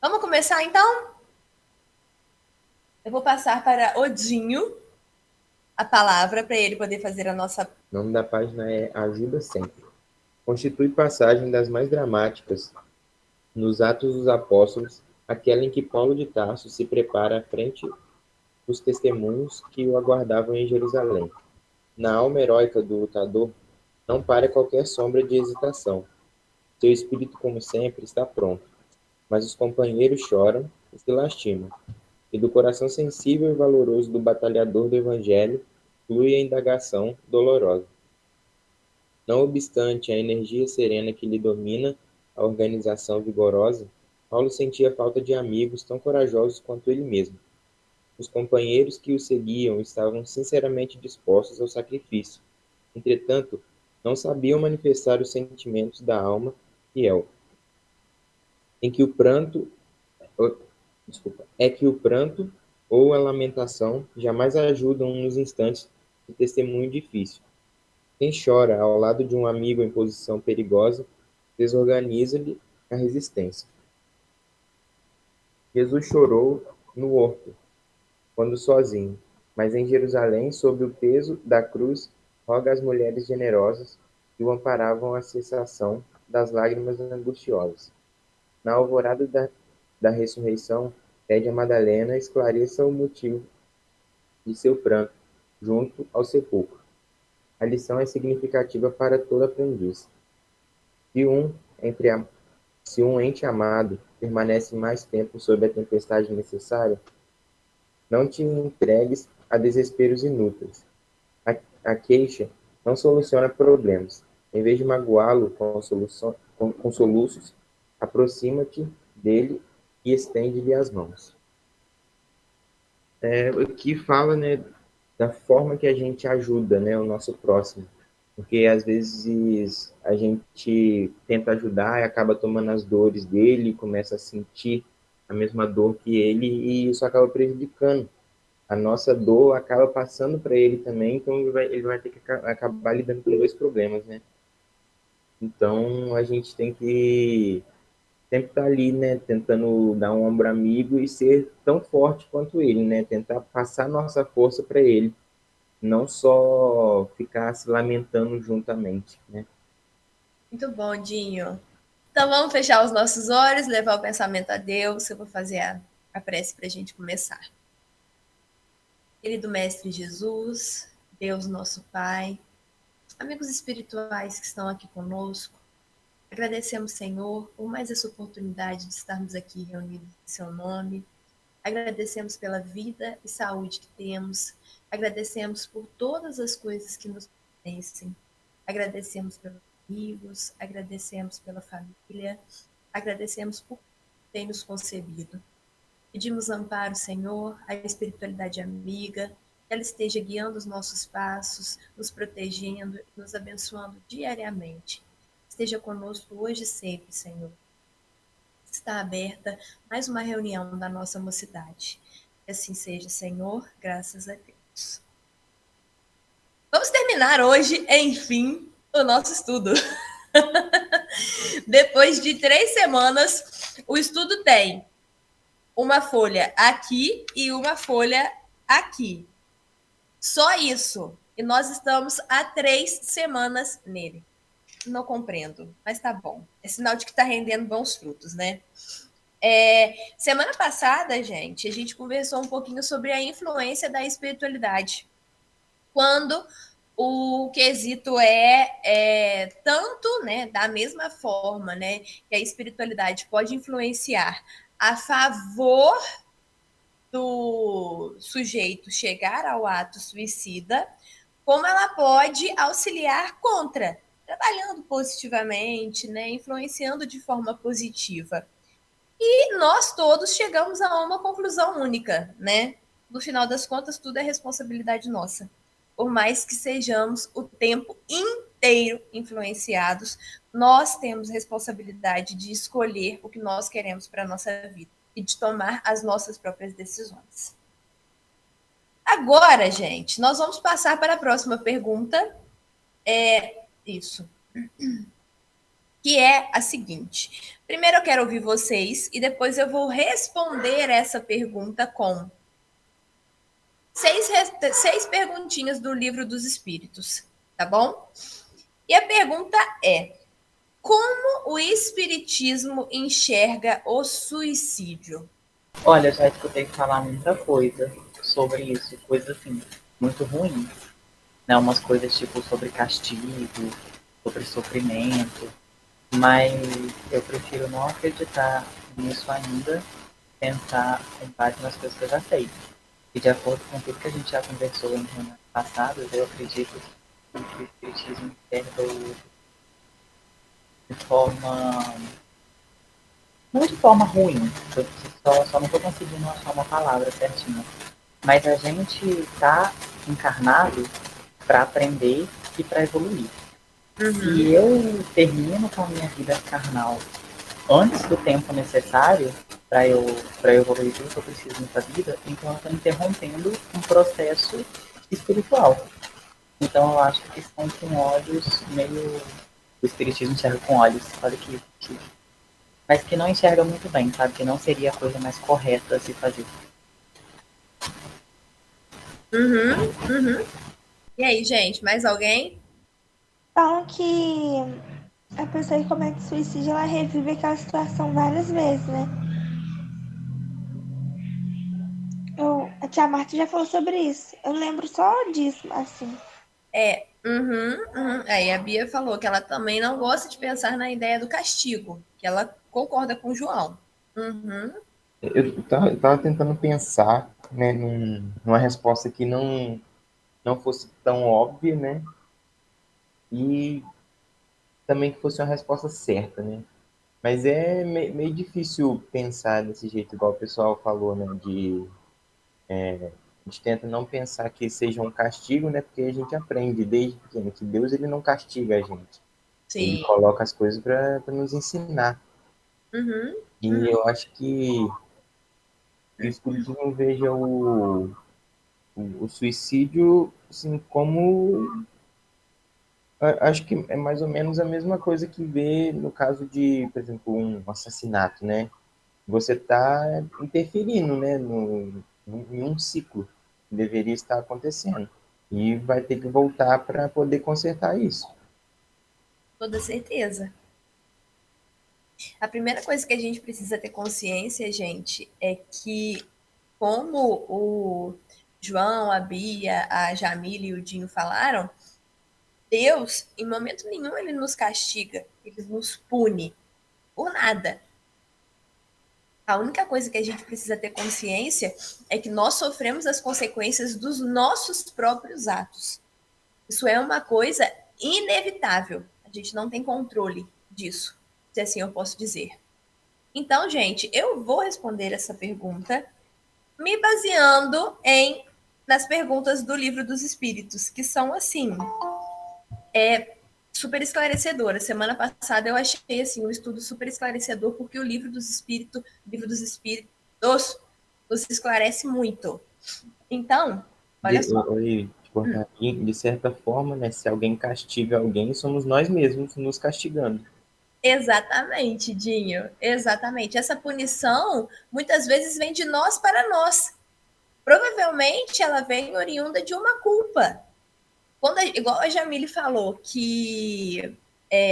Vamos começar então? Eu vou passar para Odinho a palavra para ele poder fazer a nossa. O nome da página é Ajuda Sempre. Constitui passagem das mais dramáticas nos Atos dos Apóstolos, aquela em que Paulo de Tarso se prepara à frente dos testemunhos que o aguardavam em Jerusalém. Na alma heróica do lutador não para qualquer sombra de hesitação. Seu espírito, como sempre, está pronto, mas os companheiros choram e se lastimam, e do coração sensível e valoroso do batalhador do Evangelho flui a indagação dolorosa. Não obstante a energia serena que lhe domina a organização vigorosa, Paulo sentia falta de amigos tão corajosos quanto ele mesmo. Os companheiros que o seguiam estavam sinceramente dispostos ao sacrifício. Entretanto, não sabiam manifestar os sentimentos da alma fiel, em que o pranto, é que o pranto ou a lamentação jamais ajudam nos instantes de testemunho difícil. Quem chora ao lado de um amigo em posição perigosa desorganiza-lhe a resistência. Jesus chorou no horto, quando sozinho, mas em Jerusalém, sob o peso da cruz, roga às mulheres generosas que o amparavam a cessação das lágrimas angustiosas. Na alvorada da ressurreição, pede a Madalena esclareça o motivo de seu pranto junto ao sepulcro. A lição é significativa para todo aprendiz. Se um, entre a, Se um ente amado permanece mais tempo sob a tempestade necessária, não te entregues a desesperos inúteis. A queixa não soluciona problemas. Em vez de magoá-lo com soluços, aproxima-te dele e estende-lhe as mãos. Aqui fala, né, da forma que a gente ajuda, né, o nosso próximo. Porque às vezes a gente tenta ajudar e acaba tomando as dores dele, começa a sentir a mesma dor que ele e isso acaba prejudicando. A nossa dor acaba passando para ele também, então ele vai ter que acabar lidando com dois problemas, né? Então a gente tem que sempre estar ali, né, tentando dar um ombro amigo e ser tão forte quanto ele, né? Tentar passar nossa força para ele, não só ficar se lamentando juntamente, né? Muito bom, Dinho. Então vamos fechar os nossos olhos, levar o pensamento a Deus. Eu vou fazer a prece para a gente começar. Querido Mestre Jesus, Deus nosso Pai, amigos espirituais que estão aqui conosco, agradecemos, Senhor, por mais essa oportunidade de estarmos aqui reunidos em Seu nome. Agradecemos pela vida e saúde que temos. Agradecemos por todas as coisas que nos pertencem. Agradecemos pelos amigos, agradecemos pela família, agradecemos por ter nos concebido. Pedimos amparo, Senhor, à espiritualidade amiga, que ela esteja guiando os nossos passos, nos protegendo, nos abençoando diariamente. Esteja conosco hoje e sempre, Senhor. Está aberta mais uma reunião da nossa mocidade. Que assim seja, Senhor, graças a Deus. Vamos terminar hoje, enfim, o nosso estudo. Depois de 3 semanas, o estudo tem uma folha aqui e uma folha aqui. Só isso. E nós estamos há 3 semanas nele. Não compreendo, mas tá bom. É sinal de que está rendendo bons frutos, né? Semana passada, gente, a gente conversou um pouquinho sobre a influência da espiritualidade. Quando o quesito é tanto, né, da mesma forma, né, que a espiritualidade pode influenciar a favor do sujeito chegar ao ato suicida, como ela pode auxiliar contra, trabalhando positivamente, né, influenciando de forma positiva. E nós todos chegamos a uma conclusão única, né? No final das contas, tudo é responsabilidade nossa. Por mais que sejamos o tempo inteiro influenciados, nós temos responsabilidade de escolher o que nós queremos para a nossa vida e de tomar as nossas próprias decisões. Agora, gente, nós vamos passar para a próxima pergunta. Isso. que é a seguinte. Primeiro eu quero ouvir vocês e depois eu vou responder essa pergunta com seis perguntinhas do Livro dos Espíritos, tá bom? E a pergunta é: como o Espiritismo enxerga o suicídio? Olha, já escutei falar muita coisa sobre isso, coisa assim, muito ruim, né? Umas coisas tipo sobre castigo, sobre sofrimento, mas eu prefiro não acreditar nisso ainda, tentar com base nas coisas que eu já sei. E de acordo com tudo que a gente já conversou em reuniões passadas, eu acredito que o Espiritismo enxerga de forma não de forma ruim, eu só não estou conseguindo achar uma palavra certinha. Mas a gente está encarnado para aprender e para evoluir. Se eu termino com a minha vida carnal antes do tempo necessário para eu evoluir tudo que eu preciso nessa vida, então eu estou interrompendo um processo espiritual. Então eu acho que são com olhos meio. O espiritismo enxerga com olhos, olha que mas que não enxerga muito bem, sabe? Que não seria a coisa mais correta a se fazer. E aí, gente, mais alguém? Falam que a pessoa que comete suicídio, ela revive aquela situação várias vezes, né? A tia Marta já falou sobre isso. Eu lembro só disso, assim. Aí a Bia falou que ela também não gosta de pensar na ideia do castigo, que ela concorda com o João. Eu tava tentando pensar, né, numa resposta que não fosse tão óbvia, né? E também que fosse uma resposta certa, né? Mas é meio difícil pensar desse jeito, igual o pessoal falou, né? A gente tenta não pensar que seja um castigo, né? Porque a gente aprende desde pequeno que Deus ele não castiga a gente. Ele Sim. coloca as coisas para nos ensinar. E eu acho que o Espiritismo veja o suicídio assim, como. Acho que é mais ou menos a mesma coisa que vê no caso de, por exemplo, um assassinato, né? Você está interferindo, né, em um ciclo que deveria estar acontecendo. E vai ter que voltar para poder consertar isso. Toda certeza. A primeira coisa que a gente precisa ter consciência, gente, é que como o João, a Bia, a Jamila e o Dinho falaram, Deus, em momento nenhum, ele nos castiga, ele nos pune por nada. A única coisa que a gente precisa ter consciência é que nós sofremos as consequências dos nossos próprios atos. Isso é uma coisa inevitável. A gente não tem controle disso, se assim eu posso dizer. Então, gente, eu vou responder essa pergunta me baseando nas perguntas do Livro dos Espíritos, que são assim, super esclarecedoras. Semana passada eu achei assim um estudo super esclarecedor porque o Livro dos Espíritos nos esclarece muito. Então, olha só. Te cortar aqui, de certa forma, né, se alguém castiga alguém, somos nós mesmos nos castigando. Exatamente, Dinho. Exatamente. Essa punição muitas vezes vem de nós para nós. Provavelmente ela vem oriunda de uma culpa. Igual a Jamile falou, que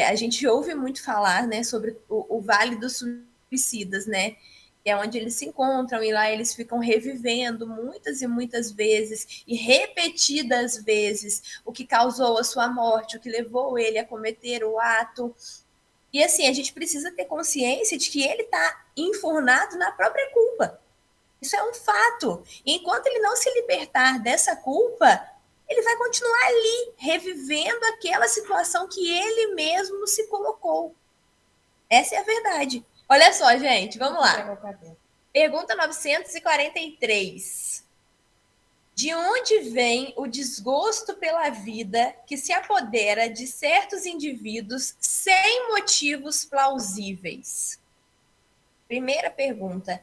a gente ouve muito falar, né, sobre o Vale dos Suicidas, né? Que é onde eles se encontram e lá eles ficam revivendo muitas e muitas vezes e repetidas vezes o que causou a sua morte, o que levou ele a cometer o ato. E assim, a gente precisa ter consciência de que ele está enfurnado na própria culpa. Isso é um fato. E enquanto ele não se libertar dessa culpa, ele vai continuar ali, revivendo aquela situação que ele mesmo se colocou. Essa é a verdade. Olha só, gente, vamos lá. Pergunta 943. De onde vem o desgosto pela vida que se apodera de certos indivíduos sem motivos plausíveis? Primeira pergunta.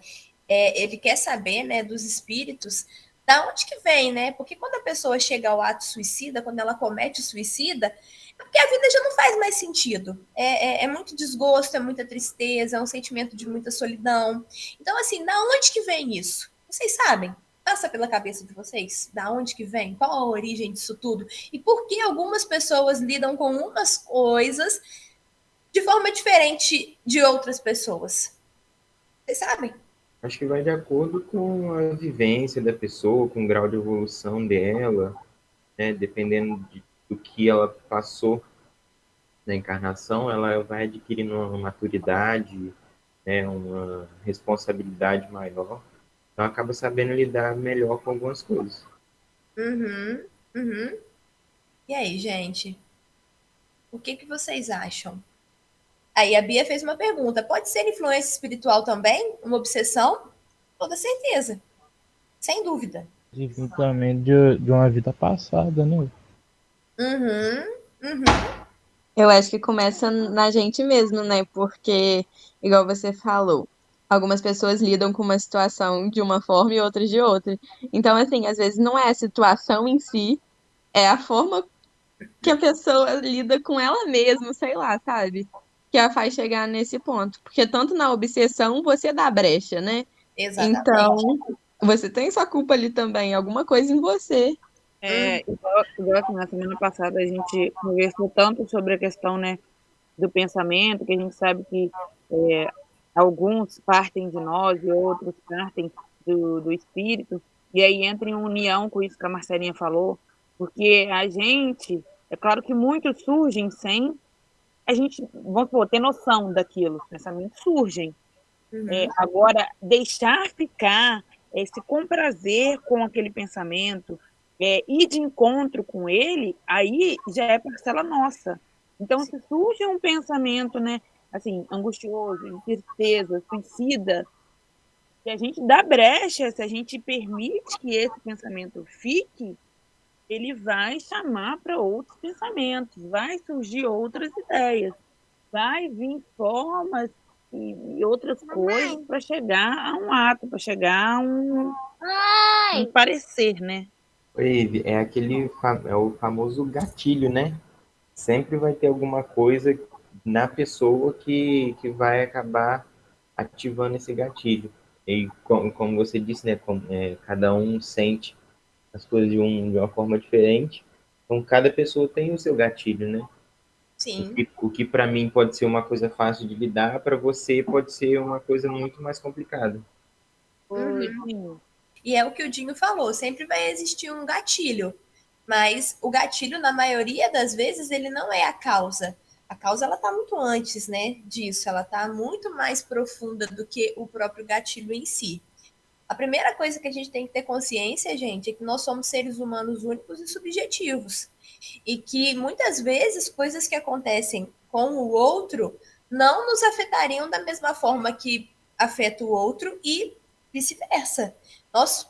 Ele quer saber, né, dos espíritos Da onde que vem, né? Porque quando a pessoa chega ao ato suicida, quando ela comete o suicida, é porque a vida já não faz mais sentido. É muito desgosto, é muita tristeza, é um sentimento de muita solidão. Então, assim, da onde que vem isso? Vocês sabem? Passa pela cabeça de vocês? Da onde que vem? Qual a origem disso tudo? E por que algumas pessoas lidam com umas coisas de forma diferente de outras pessoas? Vocês sabem? Acho que vai de acordo com a vivência da pessoa, com o grau de evolução dela, né? Dependendo do que ela passou na encarnação, ela vai adquirindo uma maturidade, né? Uma responsabilidade maior. Então acaba sabendo lidar melhor com algumas coisas. Uhum, uhum. E aí, gente? O que vocês acham? Aí a Bia fez uma pergunta: pode ser influência espiritual também? Uma obsessão? Toda certeza. Sem dúvida. Também de uma vida passada, né? Uhum, uhum. Eu acho que começa na gente mesmo, né? Porque, igual você falou, algumas pessoas lidam com uma situação de uma forma e outras de outra. Então, assim, às vezes não é a situação em si, é a forma que a pessoa lida com ela mesma, sei lá, sabe? Que a faz chegar nesse ponto. Porque tanto na obsessão você dá brecha, né? Então, Exatamente. você tem sua culpa ali também, alguma coisa em você. Igual assim, na semana passada a gente conversou tanto sobre a questão, né, do pensamento, que a gente sabe que alguns partem de nós e outros partem do espírito, e aí entra em união com isso que a Marcelinha falou, porque a gente, é claro que muitos surgem sem a gente, vamos supor, ter noção daquilo, os pensamentos surgem. Agora, deixar ficar, se comprazer com aquele pensamento, ir de encontro com ele, aí já é parcela nossa. Então, se surge um pensamento, né, assim, angustioso, de tristeza, suicida, se a gente dá brecha, se a gente permite que esse pensamento fique, ele vai chamar para outros pensamentos, vai surgir outras ideias, vai vir formas e outras coisas para chegar a um ato, para chegar a um parecer, né? Oi, é o famoso gatilho, né? Sempre vai ter alguma coisa na pessoa que vai acabar ativando esse gatilho. E como você disse, né? Cada um sente as coisas de uma forma diferente. Então, cada pessoa tem o seu gatilho, né? Sim. O que para mim pode ser uma coisa fácil de lidar, para você pode ser uma coisa muito mais complicada. Uhum. E é o que o Dinho falou: sempre vai existir um gatilho. Mas o gatilho, na maioria das vezes, ele não é a causa. A causa, ela tá muito antes, né, disso. Ela tá muito mais profunda do que o próprio gatilho em si. A primeira coisa que a gente tem que ter consciência, gente, é que nós somos seres humanos únicos e subjetivos. E que muitas vezes coisas que acontecem com o outro não nos afetariam da mesma forma que afeta o outro e vice-versa. Nós,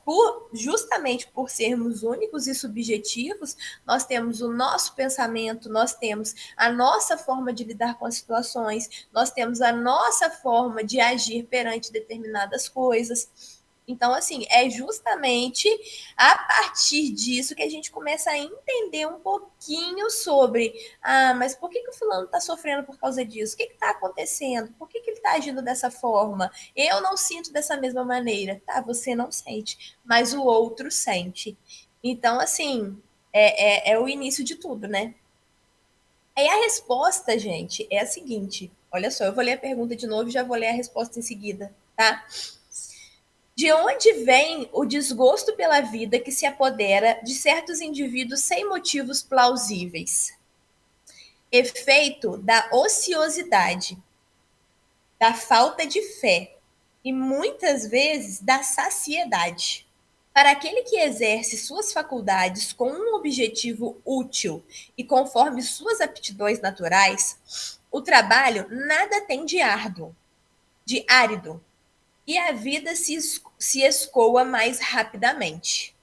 justamente por sermos únicos e subjetivos, nós temos o nosso pensamento, nós temos a nossa forma de lidar com as situações, nós temos a nossa forma de agir perante determinadas coisas. Então, assim, é justamente a partir disso que a gente começa a entender um pouquinho sobre, mas por que o fulano está sofrendo por causa disso? O que está acontecendo? Por que ele está agindo dessa forma? Eu não sinto dessa mesma maneira. Tá, você não sente, mas o outro sente. Então, assim, é o início de tudo, né? Aí a resposta, gente, é a seguinte. Olha só, eu vou ler a pergunta de novo e já vou ler a resposta em seguida, tá? De onde vem o desgosto pela vida que se apodera de certos indivíduos sem motivos plausíveis? Efeito da ociosidade, da falta de fé e muitas vezes da saciedade. Para aquele que exerce suas faculdades com um objetivo útil e conforme suas aptidões naturais, o trabalho nada tem de árduo, de árido, e a vida se escoa mais rapidamente.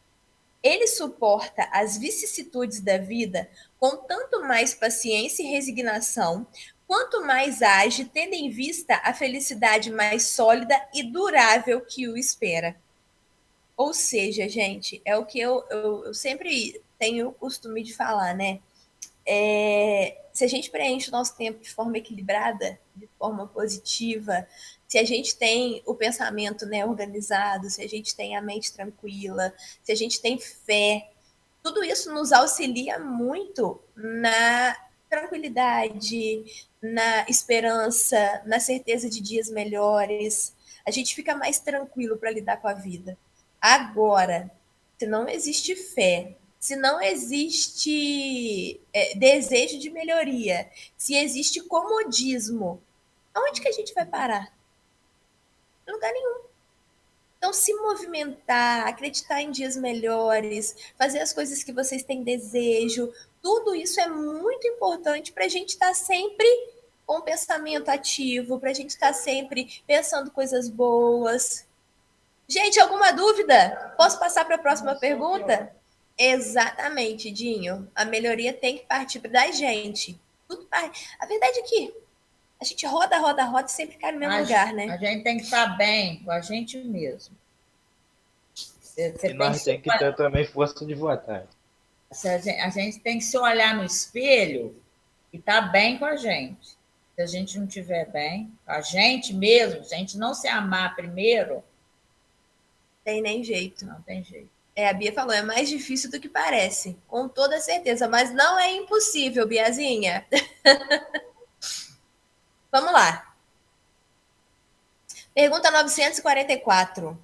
Ele suporta as vicissitudes da vida com tanto mais paciência e resignação, quanto mais age, tendo em vista a felicidade mais sólida e durável que o espera. Ou seja, gente, é o que eu sempre tenho o costume de falar, né? Se a gente preenche o nosso tempo de forma equilibrada, de forma positiva, se a gente tem o pensamento, né, organizado, se a gente tem a mente tranquila, se a gente tem fé, tudo isso nos auxilia muito na tranquilidade, na esperança, na certeza de dias melhores. A gente fica mais tranquilo para lidar com a vida. Agora, se não existe fé, se não existe desejo de melhoria, se existe comodismo, aonde que a gente vai parar? Em lugar nenhum. Então, se movimentar, acreditar em dias melhores, fazer as coisas que vocês têm desejo, tudo isso é muito importante para a gente estar sempre com um pensamento ativo, para a gente estar sempre pensando coisas boas. Gente, alguma dúvida? Posso passar para a próxima pergunta? Exatamente, Dinho. A melhoria tem que partir da gente. Tudo A verdade é que a gente roda, roda, roda e sempre cai no mesmo lugar, né? A gente tem que estar bem com a gente mesmo. E nós temos que ter também força de vontade. A gente tem que se olhar no espelho e estar bem com a gente. Se a gente não estiver bem, a gente mesmo, se a gente não se amar primeiro, tem nem jeito. Não tem jeito. A Bia falou, é mais difícil do que parece, com toda certeza, mas não é impossível, Biazinha. Vamos lá. Pergunta 944.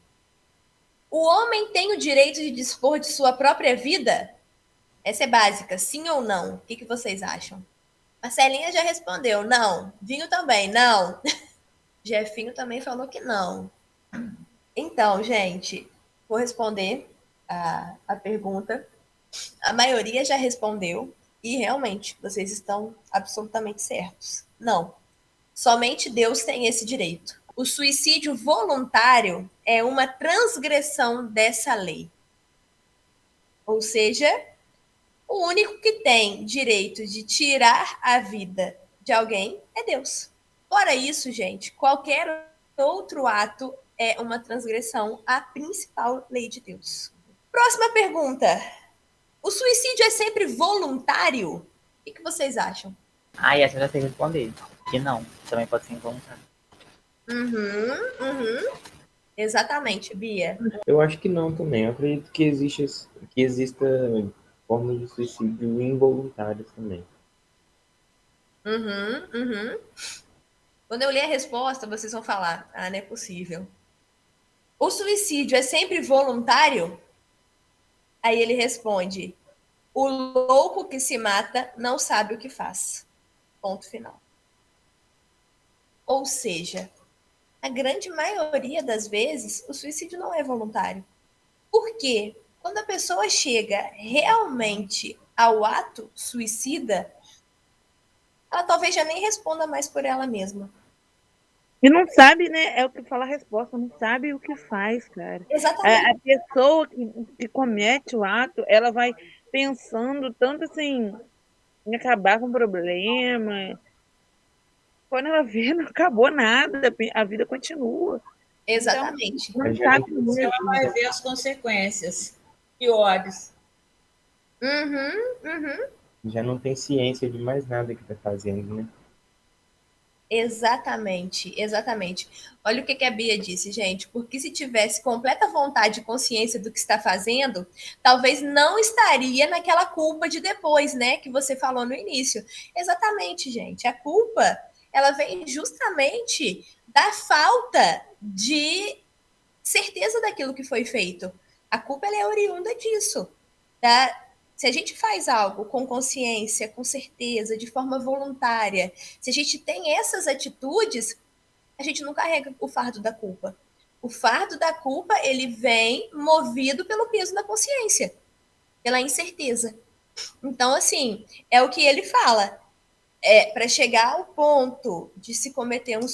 O homem tem o direito de dispor de sua própria vida? Essa é básica, sim ou não? O que vocês acham? Marcelinha já respondeu, não. Vinho também, não. Jefinho também falou que não. Então, gente, vou responder a pergunta. A maioria já respondeu e realmente vocês estão absolutamente certos. Não. Somente Deus tem esse direito. O suicídio voluntário é uma transgressão dessa lei. Ou seja, o único que tem direito de tirar a vida de alguém é Deus. Fora isso, gente, qualquer outro ato é uma transgressão à principal lei de Deus. Próxima pergunta. O suicídio é sempre voluntário? O que vocês acham? Essa eu já sei responder. Que não, também pode ser involuntário. Exatamente, Bia. Eu acho que não também. Eu acredito que exista formas de suicídio involuntárias também. Quando eu ler a resposta, vocês vão falar, não é possível. O suicídio é sempre voluntário? Aí ele responde, o louco que se mata não sabe o que faz. Ponto final. Ou seja, a grande maioria das vezes, o suicídio não é voluntário. Por quê? Quando a pessoa chega realmente ao ato suicida, ela talvez já nem responda mais por ela mesma. E não sabe, né? É o que fala a resposta, não sabe o que faz, cara. Exatamente. A pessoa que comete o ato, ela vai pensando tanto assim em acabar com o problema. Quando ela vê, não acabou nada, a vida continua. Exatamente. Então, não sabe mesmo. Ela vai ver as consequências piores. Já não tem ciência de mais nada que está fazendo, né? Exatamente. Olha o que a Bia disse, gente. Porque se tivesse completa vontade e consciência do que está fazendo, talvez não estaria naquela culpa de depois, né? Que você falou no início. Exatamente, gente. A culpa, ela vem justamente da falta de certeza daquilo que foi feito. A culpa, ela é oriunda disso. Se a gente faz algo com consciência, com certeza, de forma voluntária, se a gente tem essas atitudes, a gente não carrega o fardo da culpa. O fardo da culpa, ele vem movido pelo peso da consciência, pela incerteza. Então, assim, é o que ele fala. Para chegar ao ponto de se cometer um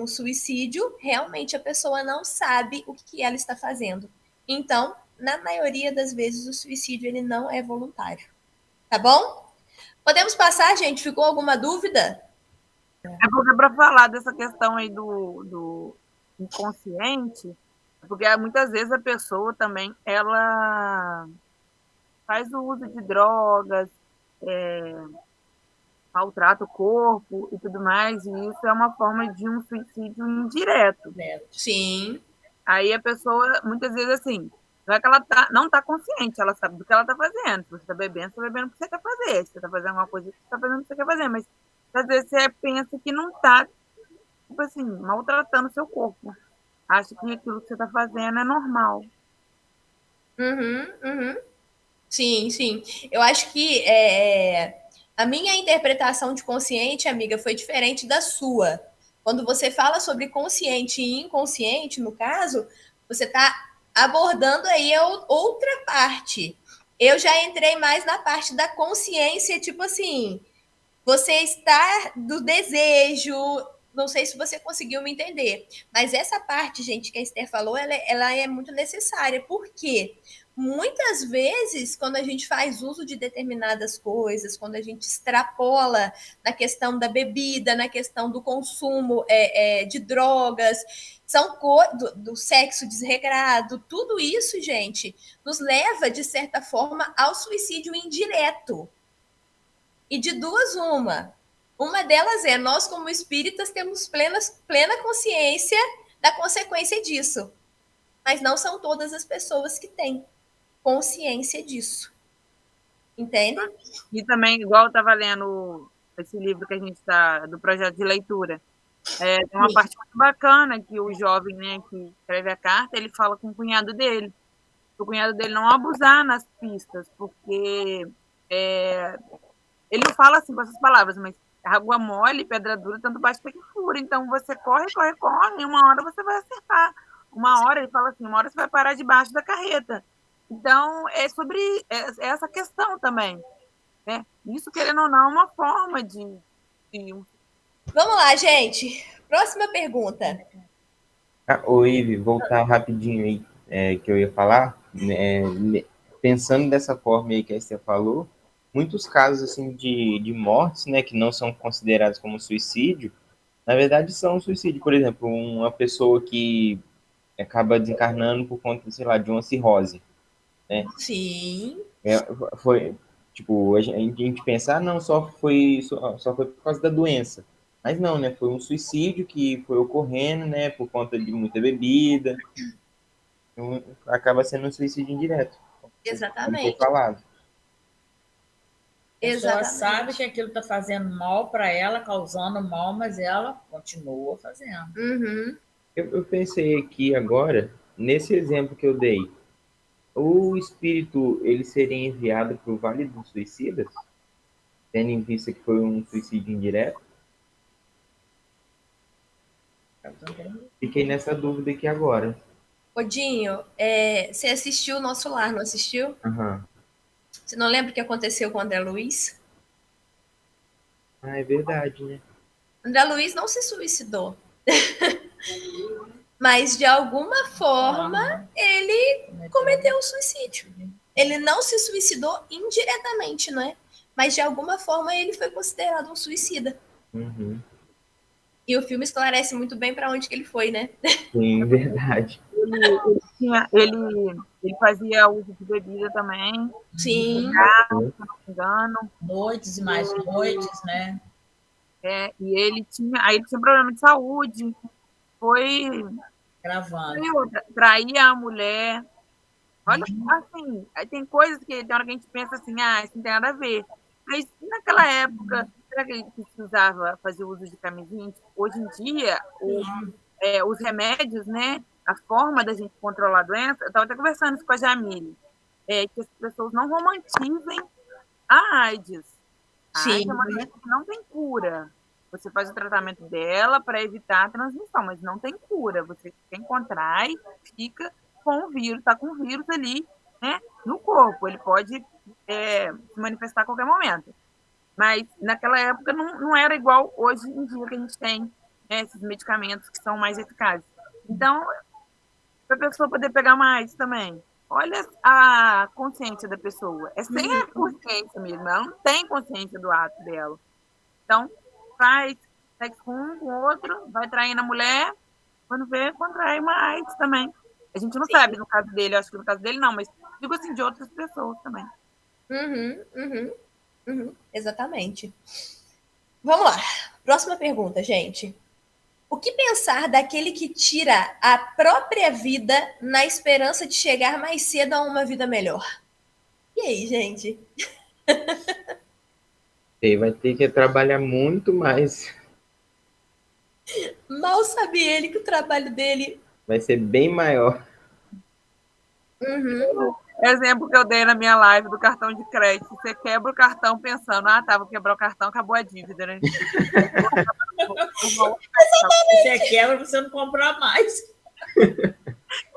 suicídio, realmente a pessoa não sabe o que ela está fazendo. Então, na maioria das vezes, o suicídio ele não é voluntário. Tá bom? Podemos passar, gente? Ficou alguma dúvida? É porque para falar dessa questão aí do inconsciente, Porque muitas vezes a pessoa também, ela faz o uso de drogas, maltrata o corpo e tudo mais, e isso é uma forma de um suicídio indireto. Sim. Aí a pessoa, muitas vezes, assim, não é que ela não está consciente, ela sabe do que ela está fazendo. Se você está bebendo o que você quer fazer. Se você está fazendo alguma coisa, você está fazendo o que você quer fazer. Mas, às vezes, você pensa que não está, tipo assim, maltratando o seu corpo. Acha que aquilo que você está fazendo é normal. Sim, sim. Eu acho que a minha interpretação de consciente, amiga, foi diferente da sua. Quando você fala sobre consciente e inconsciente, no caso, você está abordando aí outra parte. Eu já entrei mais na parte da consciência, tipo assim, você está do desejo. Não sei se você conseguiu me entender, mas essa parte, gente, que a Esther falou, ela é muito necessária. Por quê? Muitas vezes, quando a gente faz uso de determinadas coisas, quando a gente extrapola na questão da bebida, na questão do consumo de drogas, do sexo desregrado, tudo isso, gente, nos leva, de certa forma, ao suicídio indireto. E de duas, uma. Uma delas é, nós como espíritas temos plena consciência da consequência disso. Mas não são todas as pessoas que têm consciência disso. Entende? E também, igual eu estava lendo esse livro que a gente está, do projeto de leitura, tem uma parte muito bacana que o jovem, né, que escreve a carta, ele fala com o cunhado dele. O cunhado dele não abusar nas pistas, porque ele não fala assim com essas palavras, mas água mole, pedra dura, tanto bate que fura. Então você corre, e uma hora você vai acertar. Uma hora, ele fala assim, uma hora você vai parar debaixo da carreta. Então, é sobre essa questão também. Né? Isso, querendo ou não, é uma forma de Vamos lá, gente. Próxima pergunta. Ô, Ive, voltar rapidinho aí, que eu ia falar, pensando dessa forma aí que a Esther falou, muitos casos assim de mortes, né, que não são considerados como suicídio, na verdade são suicídio. Por exemplo, uma pessoa que acaba desencarnando por conta, sei lá, de uma cirrose, né? Sim. Foi, tipo, a gente pensa, não, só foi por causa da doença. Mas não, né? Foi um suicídio que foi ocorrendo, né? Por conta de muita bebida. Então, acaba sendo um suicídio indireto. Como foi Exatamente. falado. A pessoa Exatamente. sabe que aquilo está fazendo mal para ela, causando mal, mas ela continua fazendo. Uhum. Eu pensei aqui agora, nesse exemplo que eu dei, o espírito, ele seria enviado para o Vale dos Suicidas, tendo em vista que foi um suicídio indireto? Fiquei nessa dúvida aqui agora. Odinho, você assistiu o Nosso Lar, não assistiu? Aham. Você não lembra o que aconteceu com o André Luiz? Ah, é verdade, né? André Luiz não se suicidou. Mas, de alguma forma, ele cometeu o suicídio. Ele não se suicidou indiretamente, não é? Mas, de alguma forma, ele foi considerado um suicida. Uhum. E o filme esclarece muito bem para onde que ele foi, né? Sim, verdade. Ele fazia uso de bebida também. Sim. Cigarro, se não me engano. Noites e mais noites, né? E ele tinha problema de saúde. Foi Gravando. traía a mulher. Olha, assim, tem coisas que tem hora que a gente pensa assim, isso não tem nada a ver. Mas naquela época, será que ele precisava fazer uso de camisinha? Hoje em dia, os remédios, né? A forma da gente controlar a doença, eu estava até conversando isso com a Jamile, que as pessoas não romantizem a AIDS. A AIDS é uma doença que não tem cura. Você faz o tratamento dela para evitar a transmissão, mas não tem cura. Você quem contrai, fica com o vírus, está com o vírus ali, né, no corpo. Ele pode se manifestar a qualquer momento. Mas naquela época não era igual hoje em dia que a gente tem, né, esses medicamentos que são mais eficazes. Então, para a pessoa poder pegar mais também. Olha a consciência da pessoa. É sem a consciência mesmo. Ela não tem consciência do ato dela. Então, faz sexo com um, com o outro, vai traindo a mulher, quando vê, contrai mais também. A gente não Sim. sabe no caso dele, eu acho que no caso dele não, mas digo assim, de outras pessoas também. Exatamente. Vamos lá. Próxima pergunta, gente. O que pensar daquele que tira a própria vida na esperança de chegar mais cedo a uma vida melhor? E aí, gente? Ele vai ter que trabalhar muito mais. Mal sabe ele que o trabalho dele. Vai ser bem maior. Exemplo que eu dei na minha live do cartão de crédito. Você quebra o cartão pensando, vou quebrar o cartão, acabou a dívida, né? Você quebra, você não comprar mais.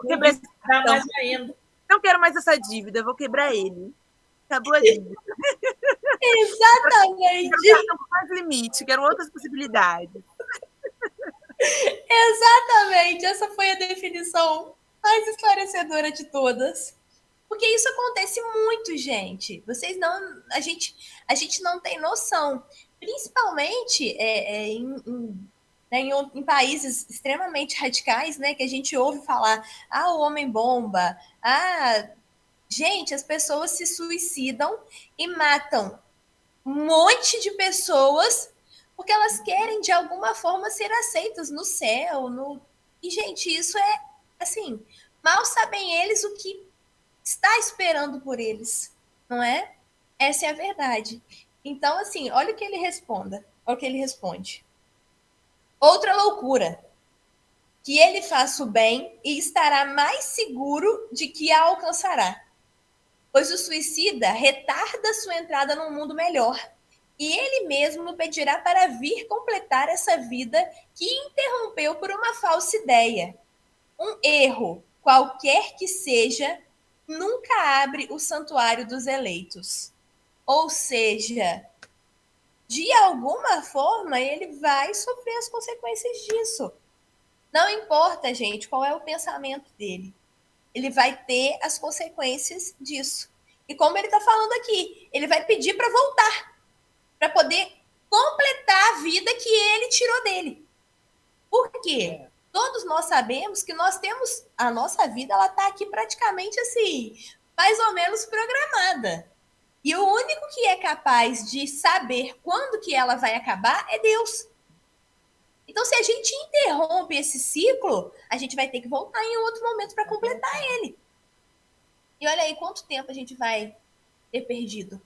Quebrei Dá mais ainda. Não quero mais essa dívida, eu vou quebrar ele. Acabou a dívida. Exatamente. Quero cartão com mais limite, quero outras possibilidades. Exatamente. Essa foi a definição mais esclarecedora de todas. Porque isso acontece muito, gente. Vocês não. A gente não tem noção. Principalmente em países extremamente radicais, né? Que a gente ouve falar, o homem-bomba. Gente, as pessoas se suicidam e matam um monte de pessoas porque elas querem, de alguma forma, ser aceitas no céu. E, gente, isso é, assim, mal sabem eles o que está esperando por eles, não é? Essa é a verdade. Então, assim, olha o que ele responde. Outra loucura. Que ele faça o bem e estará mais seguro de que a alcançará. Pois o suicida retarda sua entrada num mundo melhor. E ele mesmo pedirá para vir completar essa vida que interrompeu por uma falsa ideia. Um erro, qualquer que seja, nunca abre o santuário dos eleitos. Ou seja, de alguma forma, ele vai sofrer as consequências disso. Não importa, gente, qual é o pensamento dele. Ele vai ter as consequências disso. E como ele está falando aqui, ele vai pedir para voltar, para poder completar a vida que ele tirou dele. Por quê? Todos nós sabemos que nós temos a nossa vida, ela está aqui praticamente assim, mais ou menos programada. E o único que é capaz de saber quando que ela vai acabar é Deus. Então, se a gente interrompe esse ciclo, a gente vai ter que voltar em outro momento para completar ele. E olha aí quanto tempo a gente vai ter perdido.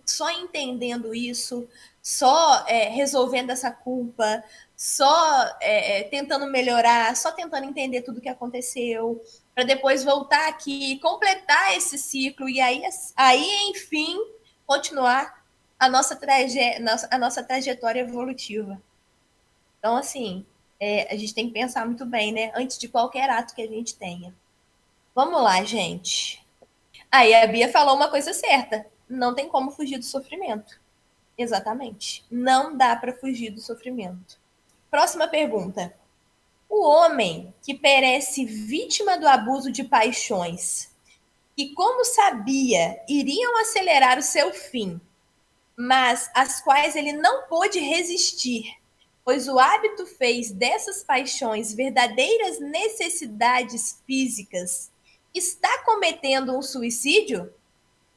Só entendendo isso, só resolvendo essa culpa, só tentando melhorar, só tentando entender tudo o que aconteceu, para depois voltar aqui, completar esse ciclo e aí enfim, continuar a nossa trajetória evolutiva. Então, assim, a gente tem que pensar muito bem, né? Antes de qualquer ato que a gente tenha. Vamos lá, gente. Aí a Bia falou uma coisa certa. Não tem como fugir do sofrimento. Exatamente. Não dá para fugir do sofrimento. Próxima pergunta. O homem que perece vítima do abuso de paixões, que, como sabia, iriam acelerar o seu fim, mas às quais ele não pôde resistir, pois o hábito fez dessas paixões verdadeiras necessidades físicas, está cometendo um suicídio?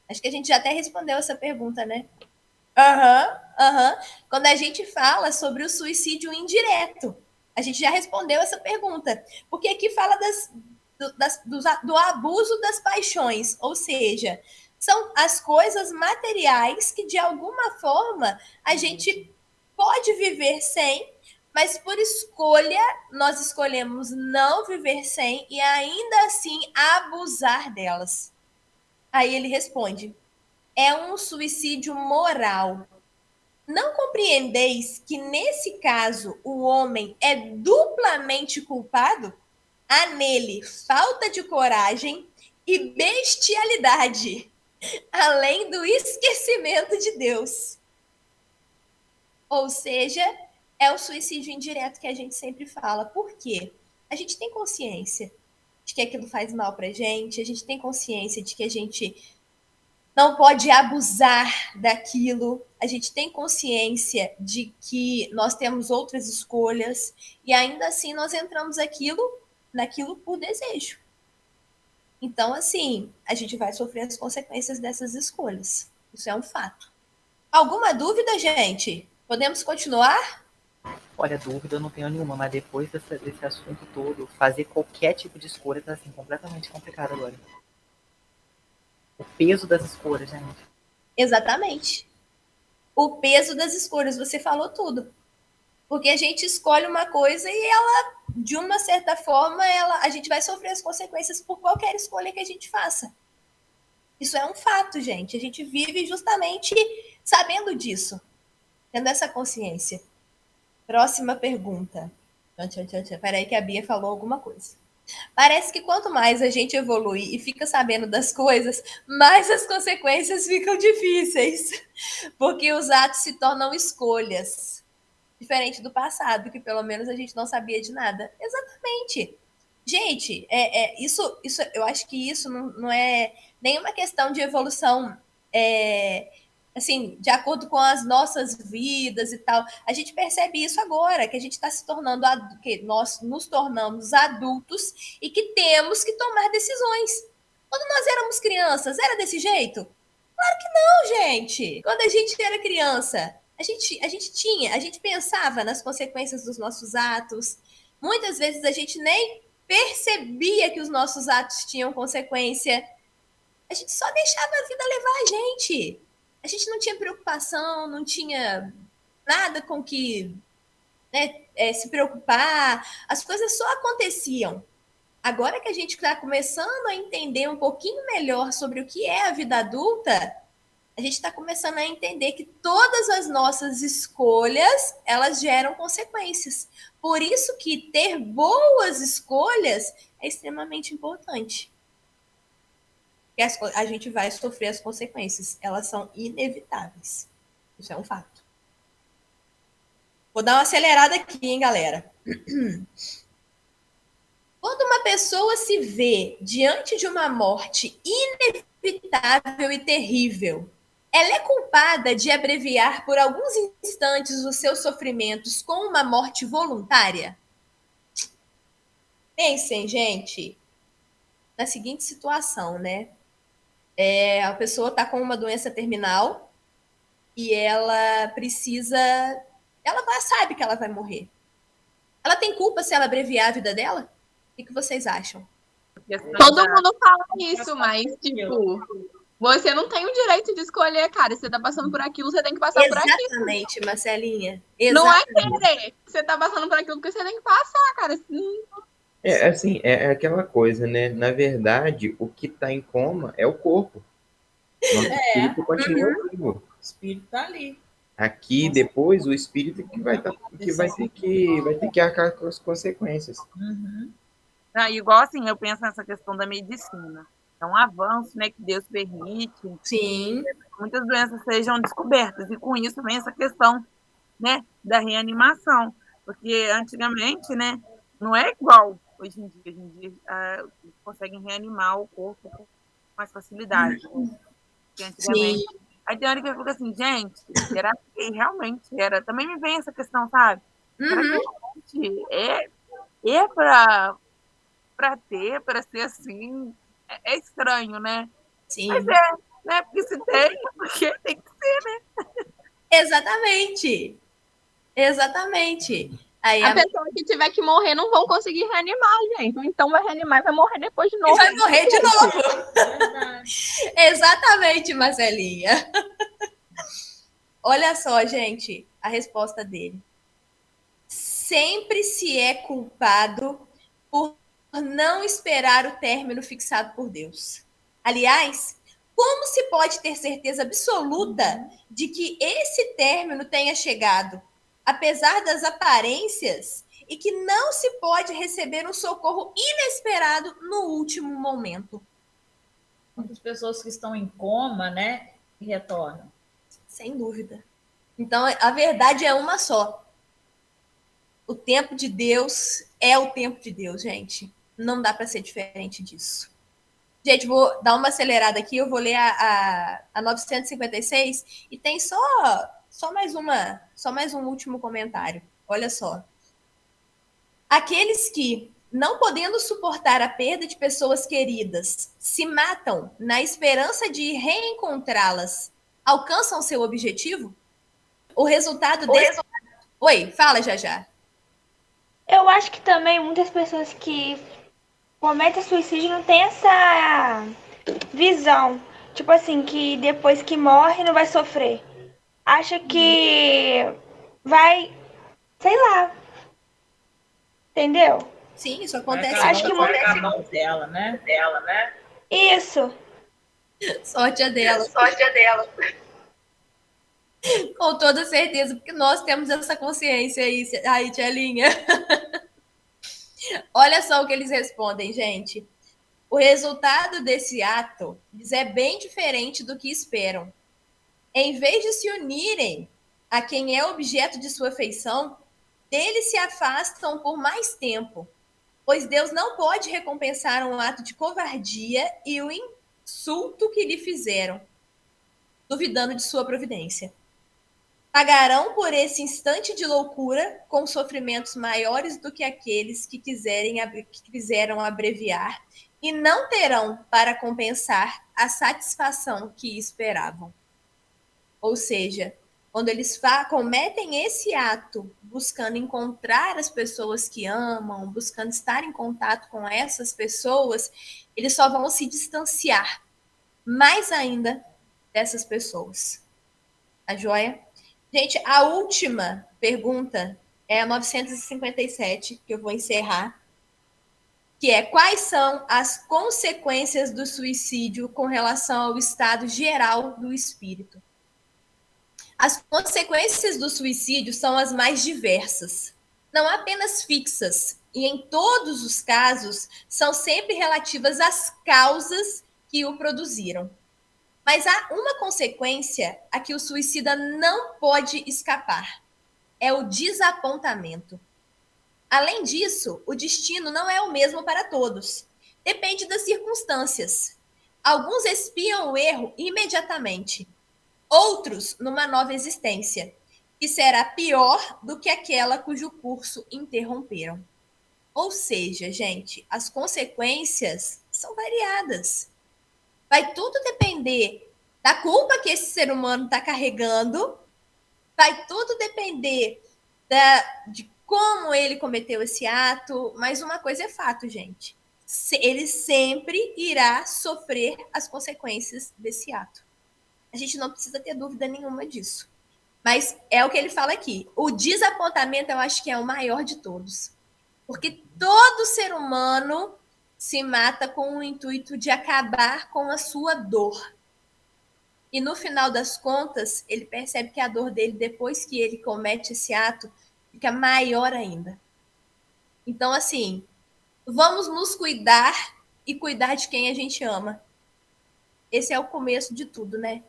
Acho que a gente já até respondeu essa pergunta, né? Quando a gente fala sobre o suicídio indireto, a gente já respondeu essa pergunta. Porque aqui fala do abuso das paixões, ou seja, são as coisas materiais que, de alguma forma, a gente pode viver sem, mas por escolha, nós escolhemos não viver sem e ainda assim abusar delas. Aí ele responde: é um suicídio moral. Não compreendeis que, nesse caso, o homem é duplamente culpado? Há nele falta de coragem e bestialidade, além do esquecimento de Deus. Ou seja, é o suicídio indireto que a gente sempre fala. Por quê? A gente tem consciência de que aquilo faz mal pra gente, a gente tem consciência de que a gente não pode abusar daquilo, a gente tem consciência de que nós temos outras escolhas e ainda assim nós entramos naquilo por desejo. Então, assim, a gente vai sofrer as consequências dessas escolhas. Isso é um fato. Alguma dúvida, gente? Podemos continuar? Olha, dúvida eu não tenho nenhuma, mas depois desse assunto todo, fazer qualquer tipo de escolha tá assim, completamente complicado agora. O peso das escolhas, gente. Exatamente. O peso das escolhas, você falou tudo. Porque a gente escolhe uma coisa e ela, de uma certa forma, a gente vai sofrer as consequências por qualquer escolha que a gente faça. Isso é um fato, gente. A gente vive justamente sabendo disso, tendo essa consciência. Próxima pergunta. Peraí que a Bia falou alguma coisa. Parece que quanto mais a gente evolui e fica sabendo das coisas, mais as consequências ficam difíceis. Porque os atos se tornam escolhas. Diferente do passado, que pelo menos a gente não sabia de nada. Exatamente. Gente, isso, eu acho que isso não é nenhuma questão de evolução assim, de acordo com as nossas vidas e tal. A gente percebe isso agora, que a gente está se tornando, que nós nos tornamos adultos e que temos que tomar decisões. Quando nós éramos crianças, era desse jeito? Claro que não, gente. Quando a gente era criança, a gente pensava nas consequências dos nossos atos. Muitas vezes a gente nem percebia que os nossos atos tinham consequência. A gente só deixava a vida levar a gente. A gente não tinha preocupação, não tinha nada com que se preocupar. As coisas só aconteciam. Agora que a gente está começando a entender um pouquinho melhor sobre o que é a vida adulta, a gente está começando a entender que todas as nossas escolhas, elas geram consequências. Por isso que ter boas escolhas é extremamente importante. A gente vai sofrer as consequências. Elas são inevitáveis. Isso é um fato. Vou dar uma acelerada aqui, hein, galera? Quando uma pessoa se vê diante de uma morte inevitável e terrível, ela é culpada de abreviar por alguns instantes os seus sofrimentos com uma morte voluntária? Pensem, gente, na seguinte situação, né? A pessoa está com uma doença terminal e ela precisa... Ela sabe que ela vai morrer. Ela tem culpa se ela abreviar a vida dela? O que vocês acham? Todo mundo fala isso, mas, tipo, você não tem o direito de escolher, cara. Você tá passando por aquilo, você tem que passar por aquilo. Exatamente, Marcelinha. Não é querer. Você tá passando por aquilo que você tem que passar, cara. Assim, é aquela coisa, né? Na verdade, o que tá em coma é o corpo. Nosso espírito continua vivo. O espírito tá ali. Aqui, depois, o espírito que vai ter que arcar com as consequências. Igual assim, eu penso nessa questão da medicina. É um avanço, né, que Deus permite. Sim. Que muitas doenças sejam descobertas. E com isso vem essa questão, né, da reanimação. Porque antigamente, né, não é igual hoje em dia. Hoje em dia conseguem reanimar o corpo com mais facilidade. Que antigamente. Sim. Aí tem hora que eu fico assim, gente, será que realmente era? Também me vem essa questão, sabe? Será que realmente é para ser assim? É estranho, né? Sim. Mas né? Porque se tem, porque tem que ser, né? Exatamente. Aí a pessoa que tiver que morrer não vão conseguir reanimar, gente. Então vai reanimar e vai morrer depois de novo. E vai morrer de novo. Exatamente, Marcelinha. Olha só, gente, a resposta dele. Sempre se é culpado por não esperar o término fixado por Deus. Aliás, como se pode ter certeza absoluta de que esse término tenha chegado, apesar das aparências, e que não se pode receber um socorro inesperado no último momento? Muitas pessoas que estão em coma, né, e retornam. Sem dúvida. Então, a verdade é uma só. O tempo de Deus é o tempo de Deus, gente. Não dá para ser diferente disso. Gente, vou dar uma acelerada aqui. Eu vou ler a 956 e tem só mais um último comentário. Olha só. Aqueles que, não podendo suportar a perda de pessoas queridas, se matam na esperança de reencontrá-las, alcançam seu objetivo? O resultado desse... Oi, fala, já. Eu acho que também muitas pessoas que cometem suicídio não têm essa visão. Tipo assim, que depois que morre não vai sofrer. Acha que vai, sei lá. Entendeu? Sim, isso acontece. Acho que vai acabar a mão dela, né? isso. Sorte é dela. Com toda certeza, porque nós temos essa consciência aí, Tchelinha. Olha só o que eles respondem, gente. O resultado desse ato lhes é bem diferente do que esperam. Em vez de se unirem a quem é objeto de sua afeição, deles se afastam por mais tempo, pois Deus não pode recompensar um ato de covardia e o insulto que lhe fizeram, duvidando de sua providência. Pagarão por esse instante de loucura com sofrimentos maiores do que aqueles que quiseram abreviar e não terão para compensar a satisfação que esperavam. Ou seja, quando eles cometem esse ato buscando encontrar as pessoas que amam, buscando estar em contato com essas pessoas, eles só vão se distanciar mais ainda dessas pessoas. Tá joia? Gente, a última pergunta é a 957, que eu vou encerrar, que é: quais são as consequências do suicídio com relação ao estado geral do espírito? As consequências do suicídio são as mais diversas, não apenas fixas, e em todos os casos são sempre relativas às causas que o produziram. Mas há uma consequência a que o suicida não pode escapar: é o desapontamento. Além disso, o destino não é o mesmo para todos. Depende das circunstâncias. Alguns expiam o erro imediatamente, outros numa nova existência, que será pior do que aquela cujo curso interromperam. Ou seja, gente, as consequências são variadas. Vai tudo depender da culpa que esse ser humano está carregando, vai tudo depender de como ele cometeu esse ato, mas uma coisa é fato, gente. Ele sempre irá sofrer as consequências desse ato. A gente não precisa ter dúvida nenhuma disso. Mas é o que ele fala aqui. O desapontamento eu acho que é o maior de todos. Porque todo ser humano se mata com o intuito de acabar com a sua dor. E no final das contas, ele percebe que a dor dele, depois que ele comete esse ato, fica maior ainda. Então, assim, vamos nos cuidar e cuidar de quem a gente ama. Esse é o começo de tudo, né?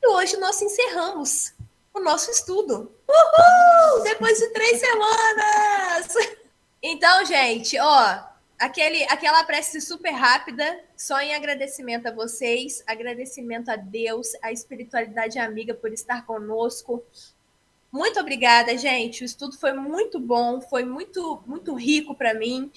E hoje nós encerramos o nosso estudo. Uhul! Depois de 3 semanas! Então, gente, aquela prece super rápida, só em agradecimento a vocês, agradecimento a Deus, a espiritualidade amiga por estar conosco. Muito obrigada, gente. O estudo foi muito bom, foi muito, muito rico para mim.